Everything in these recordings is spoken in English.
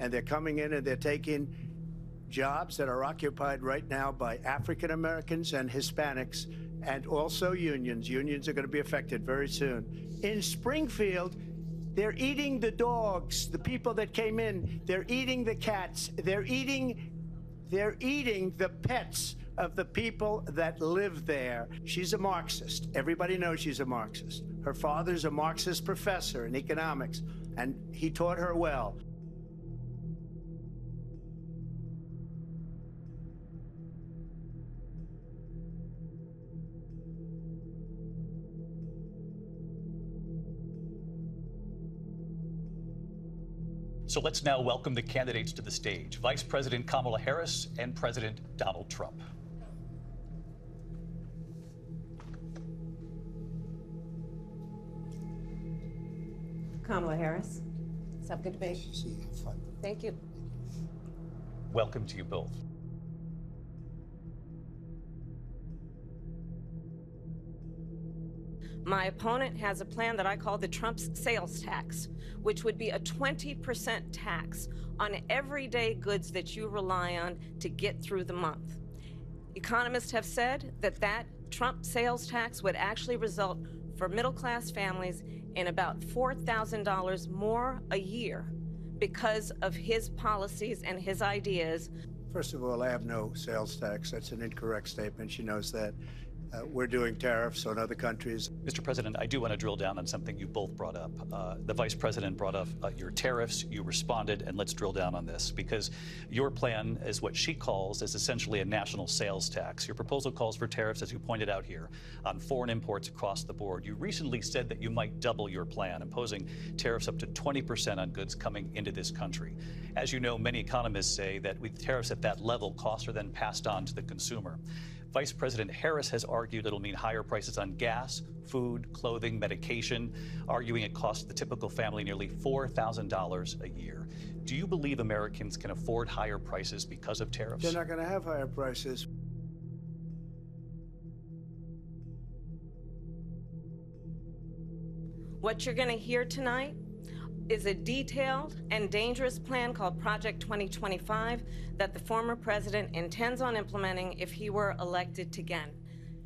and they're coming in and they're taking jobs that are occupied right now by African Americans and Hispanics, and also unions. Unions are going to be affected very soon. In Springfield, they're eating the dogs, the people that came in. They're eating the cats. They're eating the pets of the people that live there. She's a Marxist. Everybody knows she's a Marxist. Her father's a Marxist professor in economics, and he taught her well. So let's now welcome the candidates to the stage, Vice President Kamala Harris and President Donald Trump. Kamala Harris. Let's have a good debate. Thank you. Welcome to you both. My opponent has a plan that I call the Trump's sales tax, which would be a 20% tax on everyday goods that you rely on to get through the month. Economists have said that that Trump sales tax would actually result for middle-class families in about $4,000 more a year because of his policies and his ideas. First of all, I have no sales tax. That's an incorrect statement. She knows that. We're doing tariffs on other countries. Mr. President, I do want to drill down on something you both brought up. The Vice President brought up your tariffs. You responded, and let's drill down on this, because your plan is what she calls is essentially a national sales tax. Your proposal calls for tariffs, as you pointed out here, on foreign imports across the board. You recently said that you might double your plan, imposing tariffs up to 20% on goods coming into this country. As you know, many economists say that with tariffs at that level, costs are then passed on to the consumer. Vice President Harris has argued it'll mean higher prices on gas, food, clothing, medication, arguing it costs the typical family nearly $4,000 a year. Do you believe Americans can afford higher prices because of tariffs? They're not going to have higher prices. What you're going to hear tonight is a detailed and dangerous plan called Project 2025 that the former president intends on implementing if he were elected again.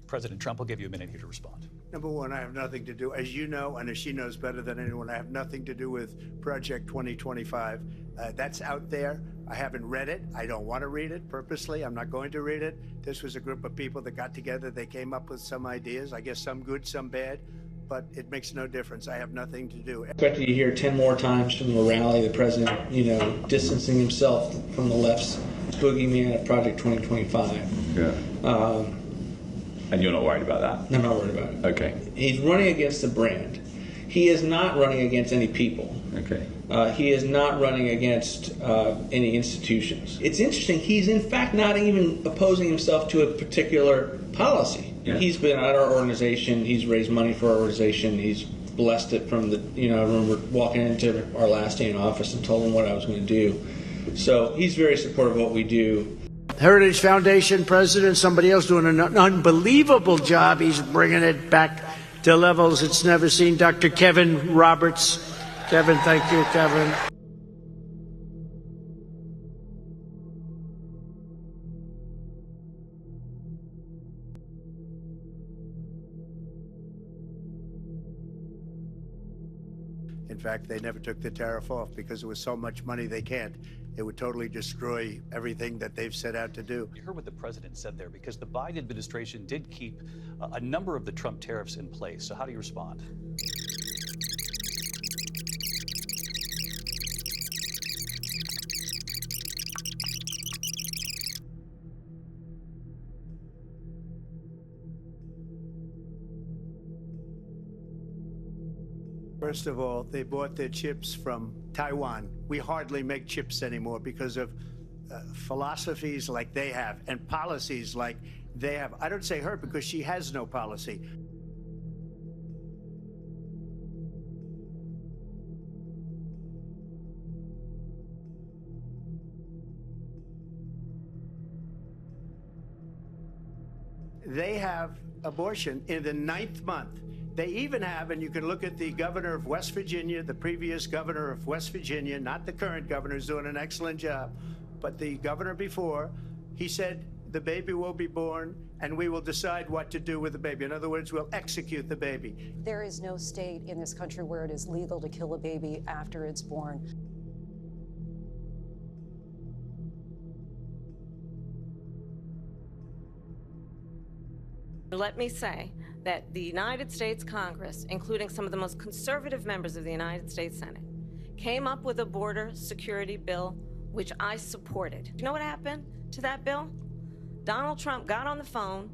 President Trump, will give you a minute here to respond. Number one, I have nothing to do, as you know, and as she knows better than anyone, I have nothing to do with Project 2025. That's out there. I haven't read it. I don't want to read it purposely. I'm not going to read it. This was a group of people that got together. They came up with some ideas, I guess some good, some bad. But it makes no difference. I have nothing to do. Expected to hear 10 more times from the rally, the president, distancing himself from the left's boogeyman at Project 2025. Yeah. And you're not worried about that? I'm not worried about it. Okay. He's running against the brand. He is not running against any people. Okay. He is not running against any institutions. It's interesting, he's in fact not even opposing himself to a particular policy. Yeah. He's been at our organization, he's raised money for our organization, he's blessed it from the, I remember walking into our last day in office and told him what I was going to do. So he's very supportive of what we do. Heritage Foundation president, somebody else doing an unbelievable job. He's bringing it back to levels it's never seen. Dr. Kevin Roberts. Kevin, thank you, Kevin. In fact, they never took the tariff off because it was so much money they can't. It would totally destroy everything that they've set out to do. You heard what the president said there, because the Biden administration did keep a number of the Trump tariffs in place. So how do you respond? First of all, they bought their chips from Taiwan. We hardly make chips anymore because of philosophies like they have and policies like they have. I don't say her because she has no policy. They have abortion in the 9th month. They even have, and you can look at the governor of West Virginia, the previous governor of West Virginia, not the current governor, who's doing an excellent job, but the governor before, he said the baby will be born and we will decide what to do with the baby. In other words, we'll execute the baby. There is no state in this country where it is legal to kill a baby after it's born. Let me say that the United States Congress, including some of the most conservative members of the United States Senate, came up with a border security bill, which I supported. You know what happened to that bill? Donald Trump got on the phone,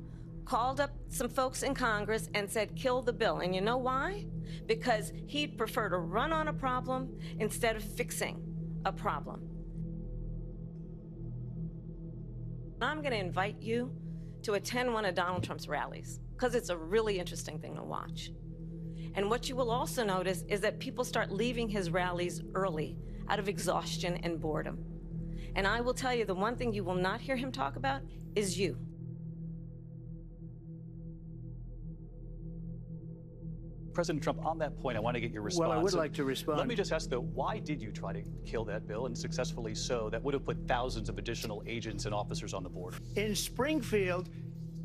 called up some folks in Congress and said, kill the bill. And you know why? Because he'd prefer to run on a problem instead of fixing a problem. I'm going to invite you to attend one of Donald Trump's rallies, because it's a really interesting thing to watch. And what you will also notice is that people start leaving his rallies early out of exhaustion and boredom. And I will tell you, the one thing you will not hear him talk about is you. President Trump, on that point, I want to get your response. Well, I would like to respond. Let me just ask, though, why did you try to kill that bill, and successfully so, that would have put thousands of additional agents and officers on the border? In Springfield,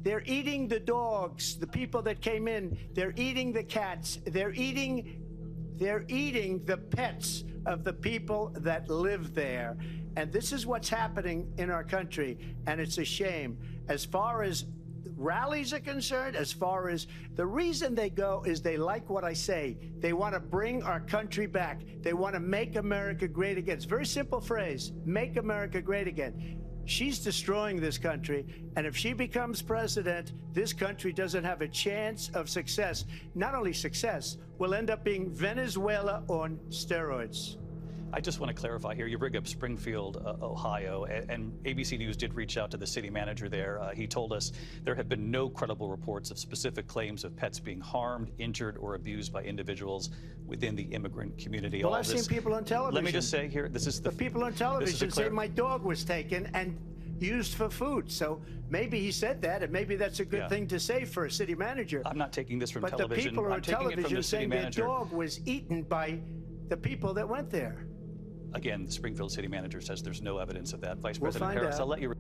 they're eating the dogs, the people that came in. They're eating the cats. They're eating the pets of the people that live there. And this is what's happening in our country, and it's a shame. As far as rallies are concerned, as far as the reason they go is they like what I say. They want to bring our country back. They want to make America great again. It's a very simple phrase, make America great again. She's destroying this country, and if she becomes president, this country doesn't have a chance of success. Not only success, we'll end up being Venezuela on steroids. I just want to clarify here. You bring up Springfield, Ohio, and ABC News did reach out to the city manager there. He told us there have been no credible reports of specific claims of pets being harmed, injured, or abused by individuals within the immigrant community. Well, I've seen people on television. Let me just say here, this is the people on television say my dog was taken and used for food. So maybe he said that, and maybe that's a good thing to say for a city manager. I'm not taking this from but television. But the people I'm on taking it from television the city saying manager. their dog was eaten by the people that went there. Again, the Springfield city manager says there's no evidence of that. Vice We'll President find Harris, out. I'll let you.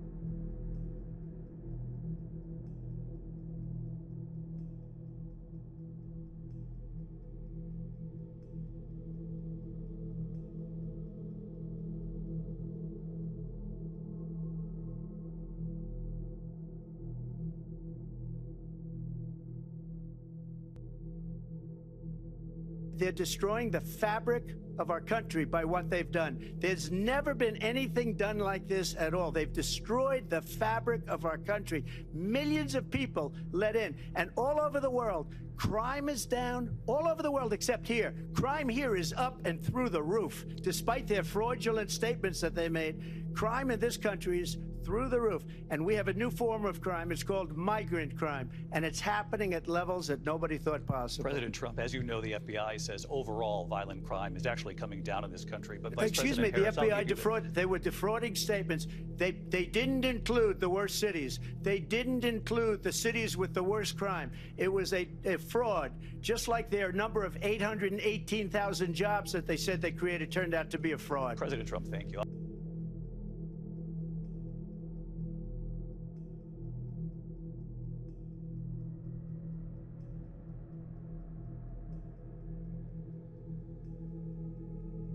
They're destroying the fabric of our country by what they've done. There's never been anything done like this at all. They've destroyed the fabric of our country. Millions of people let in, and all over the world, crime is down all over the world except here. Crime here is up and through the roof. Despite their fraudulent statements that they made, crime in this country is through the roof. And we have a new form of crime. It's called migrant crime, and it's happening at levels that nobody thought possible. President Trump, as you know, the FBI says overall violent crime is actually coming down in this country. But Vice Excuse me, President the Harris, FBI defrauded. They were defrauding statements. They didn't include the worst cities. They didn't include the cities with the worst crime. It was a fraud, just like their number of 818,000 jobs that they said they created turned out to be a fraud. President Trump, thank you.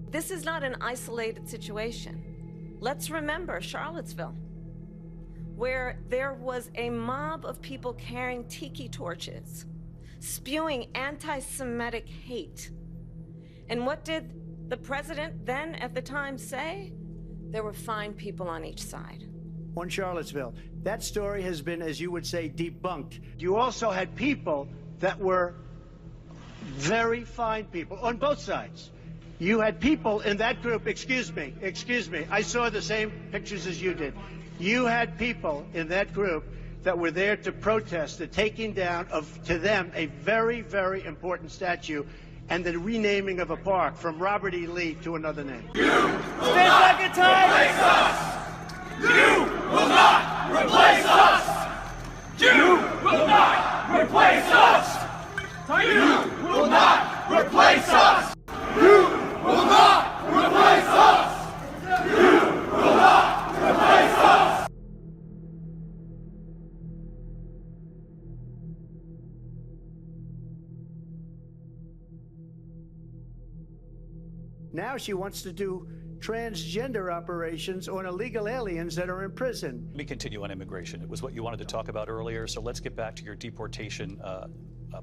This is not an isolated situation. Let's remember Charlottesville, where there was a mob of people carrying tiki torches, spewing anti-Semitic hate. And what did the president then at the time say? There were fine people on each side. On Charlottesville, that story has been, as you would say, debunked. You also had people that were very fine people on both sides. You had people in that group, excuse me, I saw the same pictures as you did. You had people in that group that were there to protest the taking down of, to them, a very, very important statue and the renaming of a park from Robert E. Lee to another name. You will not replace us! You will not replace us! You will not replace us! You will not replace us! You will not replace us! You will not replace us! Now she wants to do transgender operations on illegal aliens that are in prison. Let me continue on immigration. It was what you wanted to talk about earlier, so let's get back to your deportation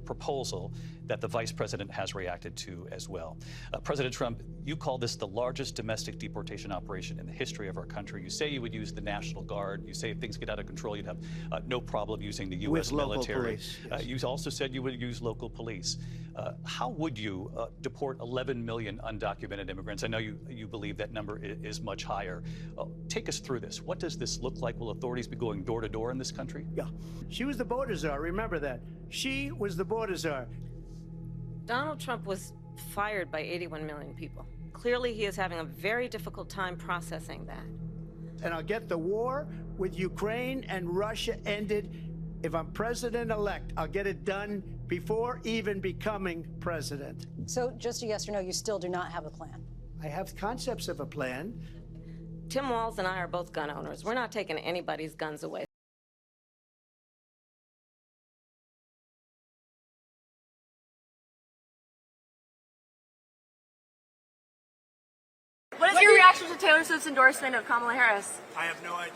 proposal that the vice president has reacted to as well. President Trump, you call this the largest domestic deportation operation in the history of our country. You say you would use the National Guard. You say if things get out of control, you'd have no problem using the U.S. With local military. police, yes. You also said you would use local police. How would you deport 11 million undocumented immigrants? I know you believe that number is much higher. Take us through this. What does this look like? Will authorities be going door to door in this country? Yeah. She was the border czar, remember that. She was the border czar. Donald Trump was fired by 81 million people. Clearly, he is having a very difficult time processing that. And I'll get the war with Ukraine and Russia ended. If I'm president-elect, I'll get it done before even becoming president. So just a yes or no, you still do not have a plan? I have concepts of a plan. Tim Walz and I are both gun owners. We're not taking anybody's guns away. What is your reaction to Taylor Swift's endorsement of Kamala Harris? I have no idea.